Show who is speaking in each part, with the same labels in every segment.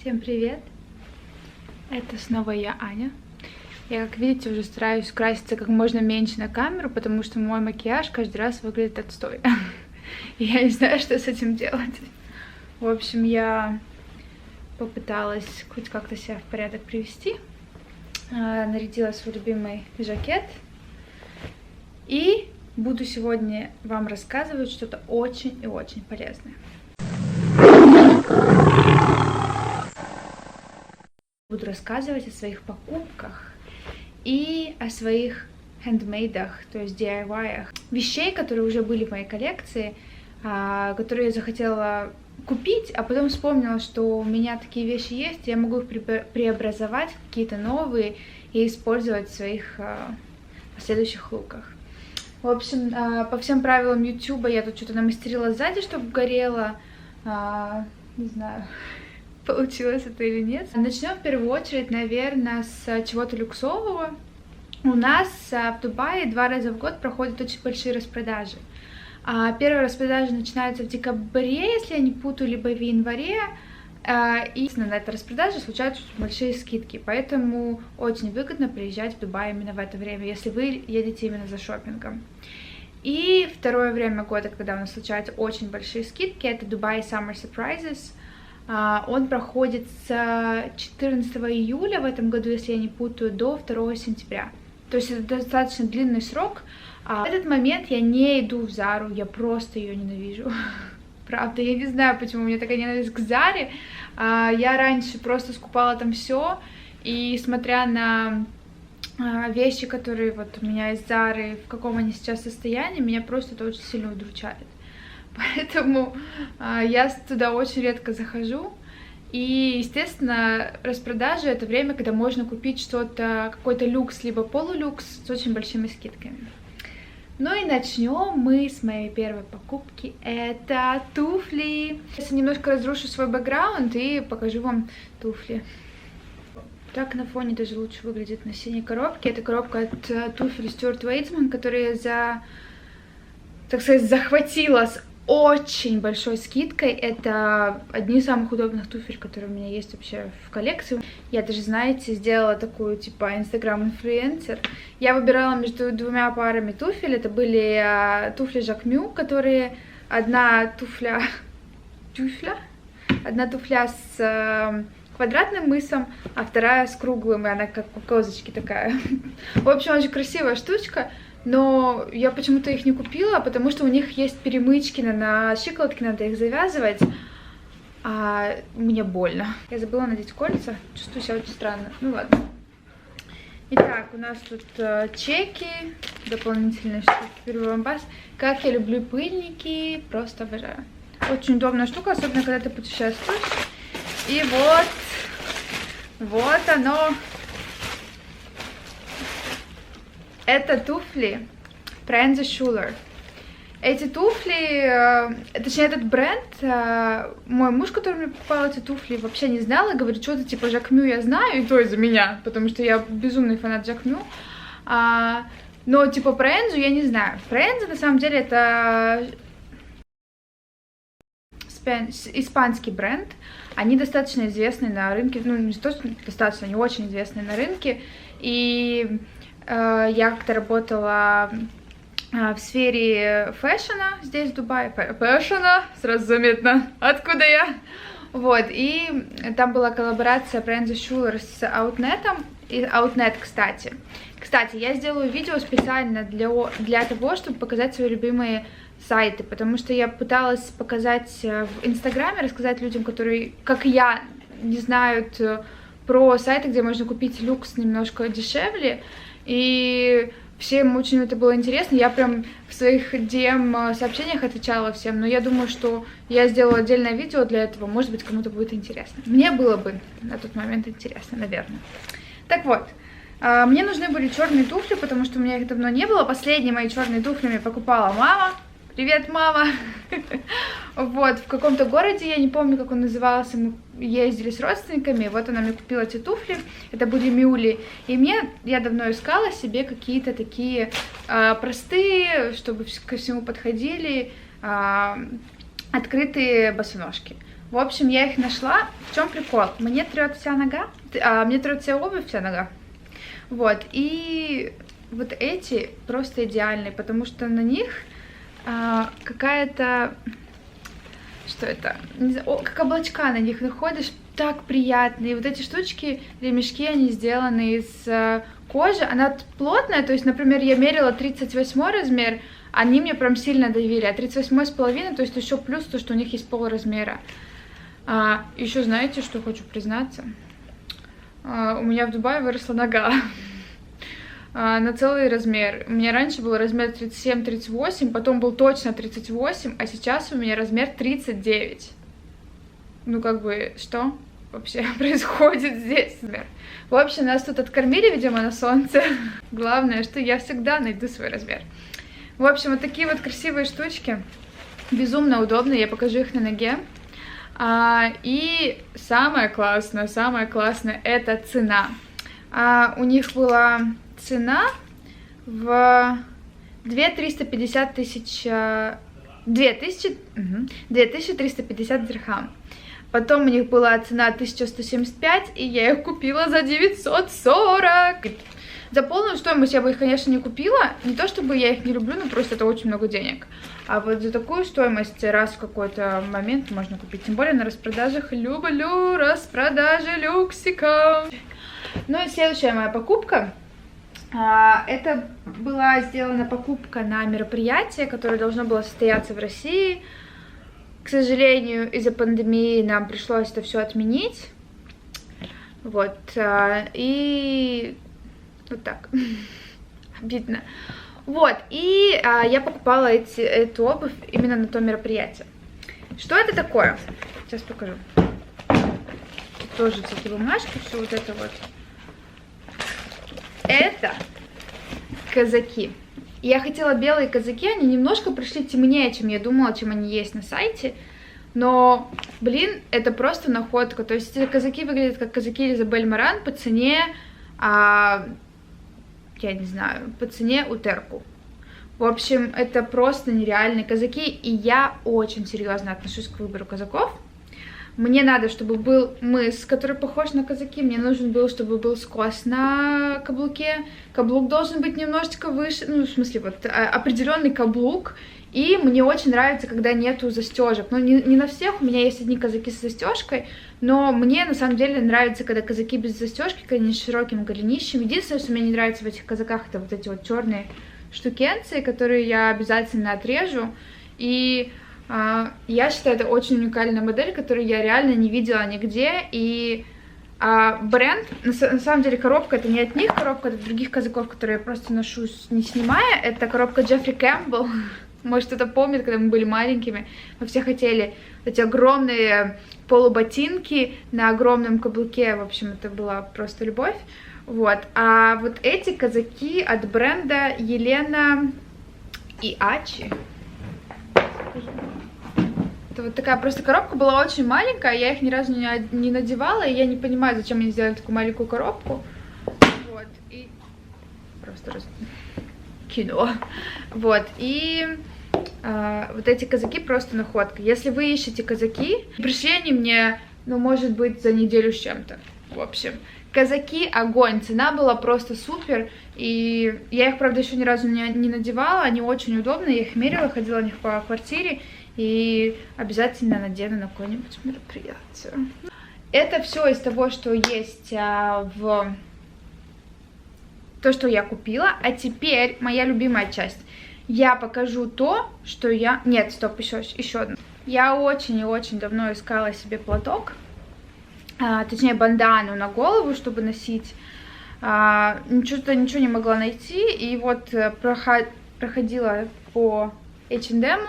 Speaker 1: Всем привет! Это снова я, Аня. Я, как видите, уже стараюсь краситься как можно меньше на камеру, потому что мой макияж каждый раз выглядит отстой. И я не знаю, что с этим делать. В общем, я попыталась хоть как-то себя в порядок привести. Нарядила свой любимый жакет. И буду сегодня вам рассказывать что-то очень и очень полезное. Буду рассказывать о своих покупках и о своих хендмейдах, то есть DIY-ах. Вещей, которые уже были в моей коллекции, которые я захотела купить, а потом вспомнила, что у меня такие вещи есть, я могу их преобразовать в какие-то новые и использовать в своих последующих луках. В общем, по всем правилам YouTube я тут что-то намастерила сзади, чтобы горело. Не знаю, получилось это или нет. Начнем в первую очередь, наверное, с чего-то люксового. У нас в Дубае 2 раза в год проходят очень большие распродажи. Первая распродажа начинается в декабре, если я не путаю, либо в январе. И на этой распродаже случаются очень большие скидки, поэтому очень выгодно приезжать в Дубай именно в это время, если вы едете именно за шопингом. И второе время года, когда у нас случаются очень большие скидки, это Dubai Summer Surprises. Он проходит с 14 июля в этом году, если я не путаю, до 2 сентября. То есть это достаточно длинный срок. В этот момент я не иду в Зару, я просто ее ненавижу. Правда, я не знаю, почему у меня такая ненависть к Заре. Я раньше просто скупала там все, и смотря на вещи, которые вот у меня из Зары, в каком они сейчас состоянии, меня просто это очень сильно удручает. Поэтому я туда очень редко захожу. И, естественно, распродажи — это время, когда можно купить что-то, какой-то люкс, либо полулюкс с очень большими скидками. Ну и начнем мы с моей первой покупки. Это туфли. Сейчас я немножко разрушу свой бэкграунд и покажу вам туфли. Так на фоне даже лучше выглядит на синей коробке. Это коробка от туфель Стюарт Вейцман, которые я, так сказать, захватила с очень большой скидкой. Это одни из самых удобных туфель, которые у меня есть вообще в коллекции. Я даже, знаете, сделала такую, типа, инстаграм-инфлюенсер. Я выбирала между 2 парами туфель. Это были туфли Жакмю, которые одна туфля с квадратным мысом, а вторая с круглым, и она как у козочки такая. В общем, очень красивая штучка. Но я почему-то их не купила, потому что у них есть перемычки на щиколотке, надо их завязывать. А мне больно. Я забыла надеть кольца, чувствую себя очень странно. Ну ладно. Итак, у нас тут чеки, дополнительные штуки. Как я люблю пыльники, просто обожаю. Очень удобная штука, особенно когда ты путешествуешь. И вот оно. Это туфли Brand Schuler. Эти туфли, точнее этот бренд, мой муж, который мне покупал эти туфли, вообще не знал и говорит, что-то типа Жакмю я знаю, и то из-за меня, потому что я безумный фанат Жакмю. Но типа про Энзу я не знаю. Про Энзу на самом деле это испанский бренд. Они достаточно известны на рынке, ну не то, что достаточно, они очень известны на рынке. И я как-то работала в сфере фэшена здесь, в Дубае. Фэшена, сразу заметно, откуда я. Вот, и там была коллаборация Brand Schuler с Outnet, и Outnet, кстати. Кстати, я сделаю видео специально для того, чтобы показать свои любимые сайты, потому что я пыталась показать в Инстаграме, рассказать людям, которые, как я, не знают про сайты, где можно купить люкс немножко дешевле. И всем очень это было интересно. Я прям в своих DM-сообщениях отвечала всем. Но я думаю, что я сделала отдельное видео для этого. Может быть, кому-то будет интересно. Мне было бы на тот момент интересно, наверное. Так вот, мне нужны были черные туфли, потому что у меня их давно не было. Последние мои черные туфли мне покупала мама. Привет, мама! Вот, в каком-то городе, я не помню, как он назывался, мы ездили с родственниками, вот она мне купила эти туфли, это были мюли, и я давно искала себе какие-то такие простые, чтобы ко всему подходили, открытые босоножки. В общем, я их нашла. В чем прикол? Мне трет вся нога, мне трет вся обувь, вся нога. Вот, и вот эти просто идеальные, потому что на них какая-то... Что это? Не знаю, как облачка на них находишь, так приятные. Вот эти штучки, ремешки, они сделаны из кожи. Она плотная, то есть, например, я мерила 38 размер, они мне прям сильно давили, а 38,5, то есть еще плюс то, что у них есть полразмера. Еще знаете, что хочу признаться? У меня в Дубае выросла нога на целый размер. У меня раньше был размер 37-38, потом был точно 38, а сейчас у меня размер 39. Ну, как бы, что вообще происходит здесь? В общем, нас тут откормили, видимо, на солнце. Главное, что я всегда найду свой размер. В общем, вот такие вот красивые штучки. Безумно удобные, я покажу их на ноге. И самое классное, это цена. У них была цена в 2350 дирхам. Потом у них была цена 1175, и я их купила за 940. За полную стоимость я бы их, конечно, не купила. Не то чтобы я их не люблю, но просто это очень много денег. А вот за такую стоимость раз в какой-то момент можно купить. Тем более на распродажах. Люблю распродажи люксика. Ну и следующая моя покупка. Это была сделана покупка на мероприятие, которое должно было состояться в России. К сожалению, из-за пандемии нам пришлось это все отменить. Вот. И вот так. Обидно. Вот. И я покупала эту обувь именно на то мероприятие. Что это такое? Сейчас покажу. Тут тоже всякие бумажки, все вот это вот. Это казаки. Я хотела белые казаки, они немножко пришли темнее, чем я думала, чем они есть на сайте. Но, блин, это просто находка. То есть эти казаки выглядят как казаки Изабель Маран по цене, я не знаю, по цене Утерку. В общем, это просто нереальные казаки, и я очень серьезно отношусь к выбору казаков. Мне надо, чтобы был мыс, который похож на казаки. Мне нужен был, чтобы был скос на каблуке. Каблук должен быть немножечко выше. Ну, в смысле, вот определенный каблук. И мне очень нравится, когда нету застежек. Ну, не на всех. У меня есть одни казаки с застежкой. Но мне, на самом деле, нравится, когда казаки без застежки, когда они с широким голенищем. Единственное, что мне не нравится в этих казаках, это вот эти вот черные штукенции, которые я обязательно отрежу. И... я считаю, это очень уникальная модель, которую я реально не видела нигде. И бренд, на самом деле коробка, это не от них коробка, это от других казаков, которые я просто ношу, не снимая. Это коробка Джеффри Кэмпбелл. Может, кто-то помнит, когда мы были маленькими, мы все хотели эти огромные полуботинки на огромном каблуке. В общем, это была просто любовь. Вот. А вот эти казаки от бренда Елена и Ачи. Это вот такая просто коробка была очень маленькая, я их ни разу не надевала, и я не понимаю, зачем они сделали такую маленькую коробку. Вот, и просто кинула. Вот, и вот эти казаки просто находка. Если вы ищете казаки, пришли они мне, ну, может быть, за неделю с чем-то. В общем, казаки огонь, цена была просто супер, и я их, правда, еще ни разу не надевала, они очень удобные, я их мерила, ходила в них по квартире, и обязательно надену на какое-нибудь мероприятие. Это все из того, что есть в то, что я купила, а теперь моя любимая часть. Я покажу то, что я... Нет, стоп, еще одно. Я очень и очень давно искала себе платок, точнее бандану на голову, чтобы носить. Ничего не могла найти, и вот проходила по H&M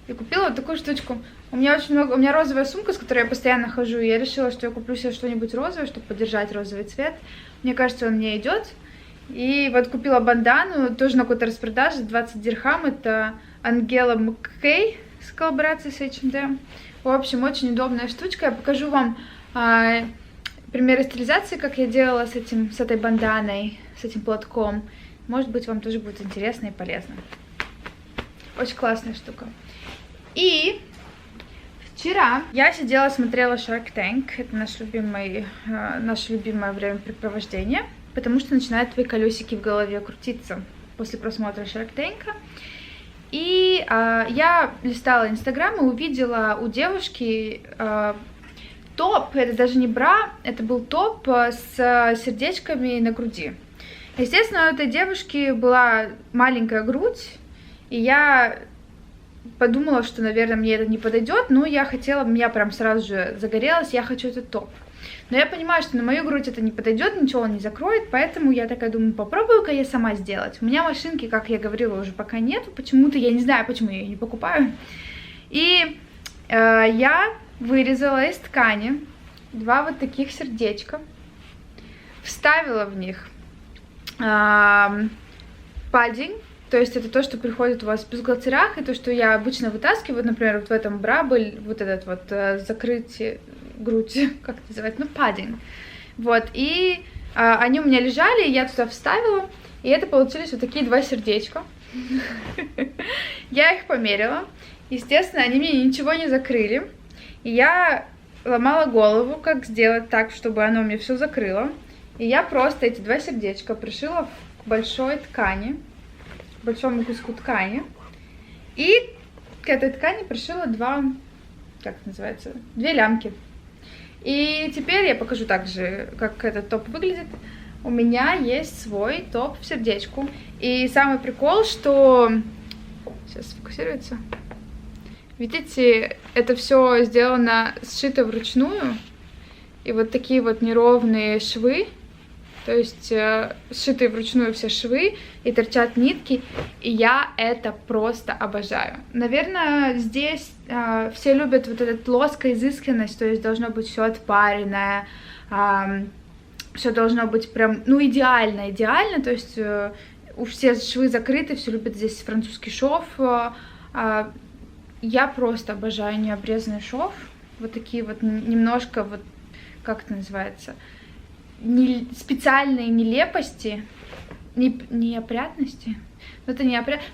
Speaker 1: и купила вот такую штучку. У меня очень много, у меня розовая сумка, с которой я постоянно хожу, и я решила, что я куплю себе что-нибудь розовое, чтобы поддержать розовый цвет. Мне кажется, он мне идет. И вот купила бандану, тоже на какой-то распродаже, 20 дирхам, это Ангела Маккей с коллаборацией с H&M. В общем, очень удобная штучка. Я покажу вам примеры стилизации, как я делала с этой банданой, с этим платком. Может быть, вам тоже будет интересно и полезно. Очень классная штука. И Вчера я сидела, смотрела Shark Tank, это наше любимое времяпрепровождение, потому что начинают твои колесики в голове крутиться после просмотра Shark Tank. И я листала Инстаграм и увидела у девушки топ, это даже не бра, это был топ с сердечками на груди. Естественно, у этой девушки была маленькая грудь, и я подумала, что, наверное, мне это не подойдет, но меня прям сразу же загорелось, я хочу этот топ. Но я понимаю, что на мою грудь это не подойдет, ничего он не закроет, поэтому я такая думаю, попробую-ка я сама сделать. У меня машинки, как я говорила, уже пока нету, почему-то, я не знаю, почему я ее не покупаю. И я вырезала из ткани 2 вот таких сердечка, вставила в них паддинг. То есть это то, что приходит у вас в бюстгальтерах, и то, что я обычно вытаскиваю, например, вот в этом бра был вот этот вот закрытие грудь, как это называется, ну, паддинг. Вот, и они у меня лежали, я туда вставила, и это получились вот такие 2 сердечка. Я их померила, естественно, они мне ничего не закрыли, и я ломала голову, как сделать так, чтобы оно мне все закрыло, и я просто эти 2 сердечка пришила к большой ткани, большому куску ткани, и к этой ткани пришила 2 лямки. И теперь я покажу также, как этот топ выглядит. У меня есть свой топ в сердечку. И самый прикол, что... Сейчас сфокусируется. Видите, это все сделано, сшито вручную. И вот такие вот неровные швы. То есть сшитые вручную все швы, и торчат нитки, и я это просто обожаю. Наверное, здесь все любят вот эту плоскую изысканность, то есть должно быть все отпаренное, все должно быть прям, ну, идеально, то есть у всех швы закрыты, все любят здесь французский шов. Я просто обожаю необрезанный шов, вот такие вот немножко, вот, как это называется, специальные нелепости, неопрятности. Это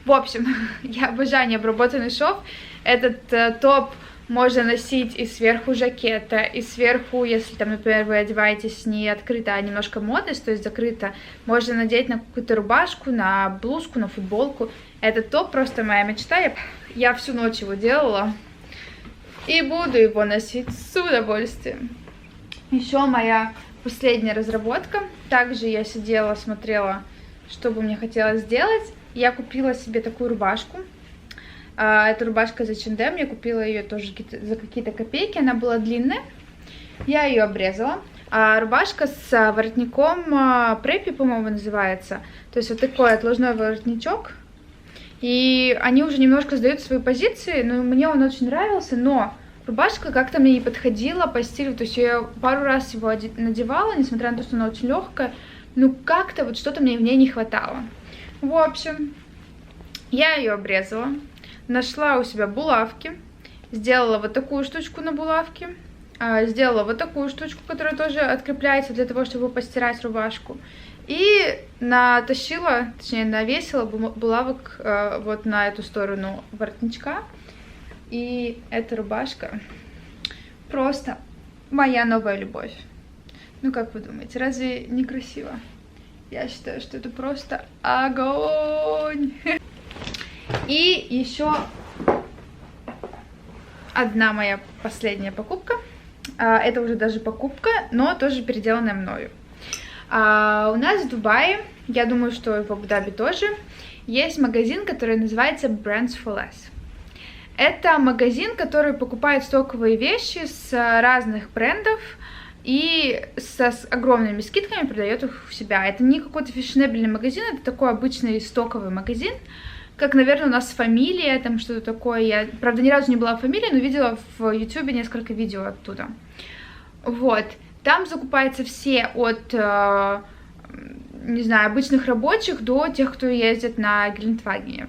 Speaker 1: в общем, я обожаю необработанный шов. Этот топ можно носить и сверху жакета, и сверху, если там, например, вы одеваетесь не открыто, а немножко модность, то есть закрыто, можно надеть на какую-то рубашку, на блузку, на футболку. Этот топ просто моя мечта. Я всю ночь его делала и буду его носить с удовольствием. Еще моя последняя разработка. Также я сидела, смотрела, что бы мне хотелось сделать. Я купила себе такую рубашку. Это рубашка из H&M. Я купила ее тоже за какие-то копейки. Она была длинная. Я ее обрезала. Рубашка с воротником преппи, по-моему, называется. То есть вот такой отложной воротничок. И они уже немножко сдают свои позиции. Но мне он очень нравился, но рубашка как-то мне не подходила по стилю, то есть я пару раз его надевала, несмотря на то, что она очень легкая, ну как-то вот что-то мне в ней не хватало. В общем, я ее обрезала, нашла у себя булавки, сделала вот такую штучку на булавке, сделала вот такую штучку, которая тоже открепляется для того, чтобы постирать рубашку, и натащила, точнее навесила булавок вот на эту сторону воротничка. И эта рубашка просто моя новая любовь. Ну, как вы думаете, разве не красиво? Я считаю, что это просто огонь. И еще одна моя последняя покупка. Это уже даже покупка, но тоже переделанная мною. У нас в Дубае, я думаю, что и в Абу-Даби тоже, есть магазин, который называется Brands for Less. Это магазин, который покупает стоковые вещи с разных брендов и с огромными скидками продает их у себя. Это не какой-то фешенебельный магазин, это такой обычный стоковый магазин, как, наверное, у нас Фамилия, там что-то такое. Я, правда, ни разу не была в Фамилии, но видела в YouTube несколько видео оттуда. Вот. Там закупаются все от, не знаю, обычных рабочих до тех, кто ездит на Гелендвагене.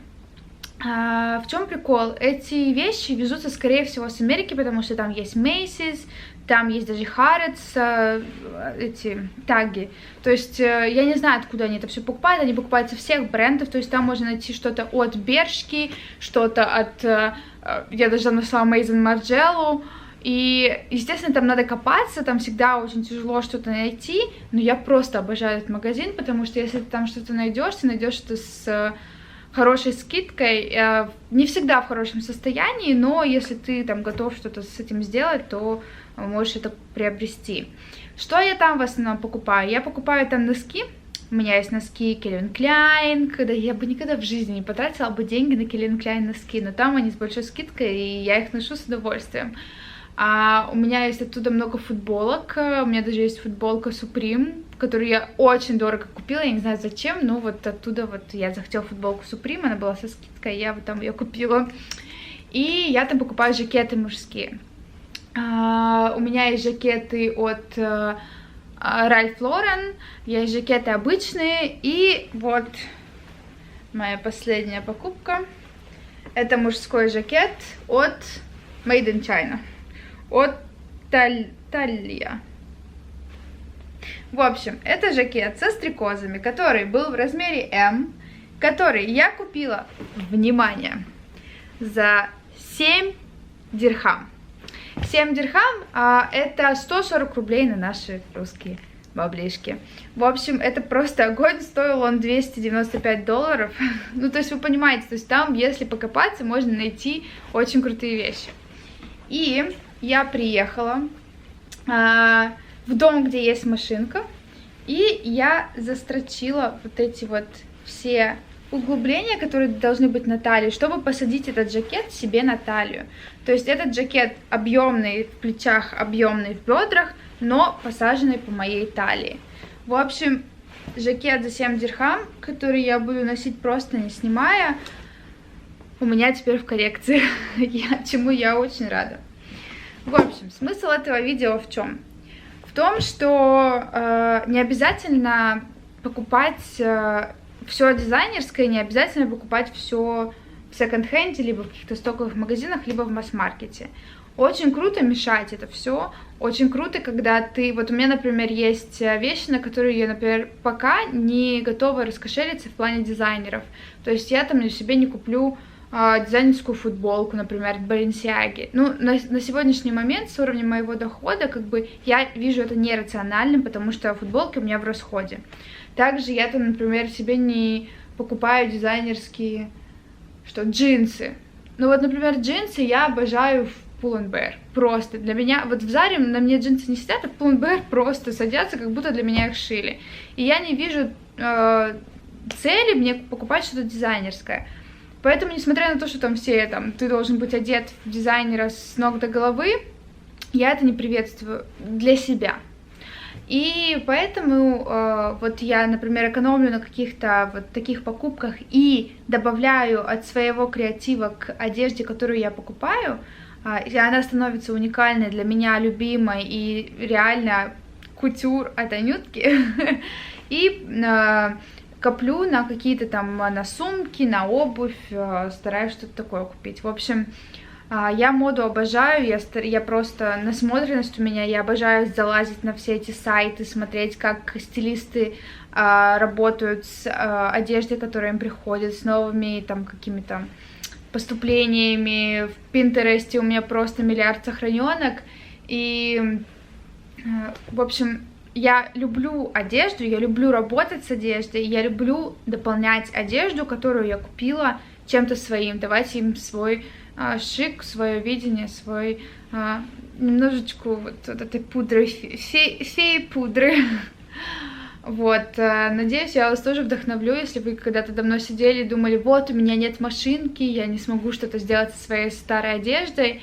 Speaker 1: В чем прикол? Эти вещи везутся, скорее всего, с Америки, потому что там есть Macy's, там есть даже Харец, эти таги. То есть я не знаю, откуда они это все покупают. Они покупают со всех брендов. То есть там можно найти что-то от Бершки, что-то от... Я даже нашла Maison Margiela. И, естественно, там надо копаться, там всегда очень тяжело что-то найти. Но я просто обожаю этот магазин, потому что если ты там что-то найдешь, ты найдешь это с хорошей скидкой, не всегда в хорошем состоянии, но если ты там готов что-то с этим сделать, то можешь это приобрести. Что я там в основном покупаю? Я покупаю там носки. У меня есть носки Calvin Klein, когда я бы никогда в жизни не потратила бы деньги на Calvin Klein носки, но там они с большой скидкой, и я их ношу с удовольствием. У меня есть оттуда много футболок, у меня даже есть футболка Supreme, которую я очень дорого купила, я не знаю зачем, но вот оттуда вот я захотела футболку Supreme, она была со скидкой, я вот там ее купила. И я там покупаю жакеты мужские. У меня есть жакеты от Ralph Lauren, есть жакеты обычные, и вот моя последняя покупка. Это мужской жакет от Made in China, от Thalia. В общем, это жакет со стрекозами, который был в размере М, который я купила, внимание, за 7 дирхам. 7 дирхам это 140 рублей на наши русские баблишки. В общем, это просто огонь, стоил он $295. Ну, то есть вы понимаете, то есть там, если покопаться, можно найти очень крутые вещи. И я приехала в дом, где есть машинка, и я застрочила вот эти вот все углубления, которые должны быть на талии, чтобы посадить этот жакет себе на талию. То есть этот жакет объемный в плечах, объемный в бедрах, но посаженный по моей талии. В общем, жакет за 7 дирхам, который я буду носить просто не снимая, у меня теперь в коллекции, чему я очень рада. В общем, смысл этого видео в чем? В том, что не обязательно покупать все дизайнерское, не обязательно покупать все в секонд-хенде, либо в каких-то стоковых магазинах, либо в масс-маркете. Очень круто мешать это все. Очень круто, когда ты... Вот у меня, например, есть вещи, на которые я, например, пока не готова раскошелиться в плане дизайнеров. То есть я там себе не куплю дизайнерскую футболку, например, от Balenciaga. Ну, на сегодняшний момент с уровнем моего дохода, как бы, я вижу это нерациональным, потому что футболки у меня в расходе. Также я там, например, себе не покупаю дизайнерские, джинсы. Ну вот, например, джинсы я обожаю в Pull&Bear. Просто для меня, вот в Заре на мне джинсы не сидят, а в Pull&Bear просто садятся, как будто для меня их шили. И я не вижу цели мне покупать что-то дизайнерское. Поэтому, несмотря на то, что там все, ты должен быть одет в дизайнера с ног до головы, я это не приветствую для себя. И поэтому вот я, например, экономлю на каких-то вот таких покупках и добавляю от своего креатива к одежде, которую я покупаю, и она становится уникальной для меня, любимой и реально кутюр от Анютки. И коплю на какие-то там, на сумки, на обувь, стараюсь что-то такое купить. В общем, я моду обожаю, я просто, насмотренность у меня, я обожаю залазить на все эти сайты, смотреть, как стилисты работают с одеждой, которая им приходит, с новыми там какими-то поступлениями. В Пинтересте у меня просто миллиард сохраненок. И, в общем, я люблю одежду, я люблю работать с одеждой, я люблю дополнять одежду, которую я купила, чем-то своим, давать им свой шик, свое видение, свой немножечко вот этой пудры, феи-пудры. Вот, надеюсь, я вас тоже вдохновлю, если вы когда-то давно сидели и думали, вот, у меня нет машинки, я не смогу что-то сделать со своей старой одеждой.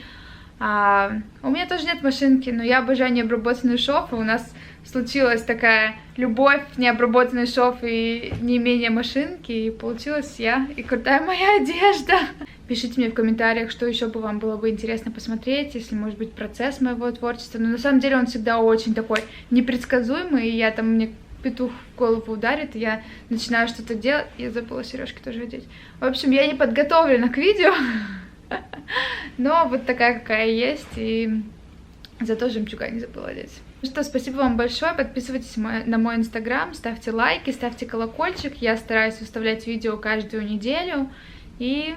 Speaker 1: У меня тоже нет машинки, но я обожаю необработанный шов, и у нас случилась такая любовь, необработанный шов и не имение машинки, и получилась я и крутая моя одежда. Пишите мне в комментариях, что еще бы вам было бы интересно посмотреть, если, может быть, процесс моего творчества. Но на самом деле он всегда очень такой непредсказуемый, и я там, мне петух в голову ударит, и я начинаю что-то делать. Я забыла сережки тоже одеть. В общем, я не подготовлена к видео, но вот такая, какая есть, и Зато жемчуга не забыла одеть. Ну что, спасибо вам большое, подписывайтесь на мой инстаграм, ставьте лайки, ставьте колокольчик, я стараюсь выставлять видео каждую неделю, и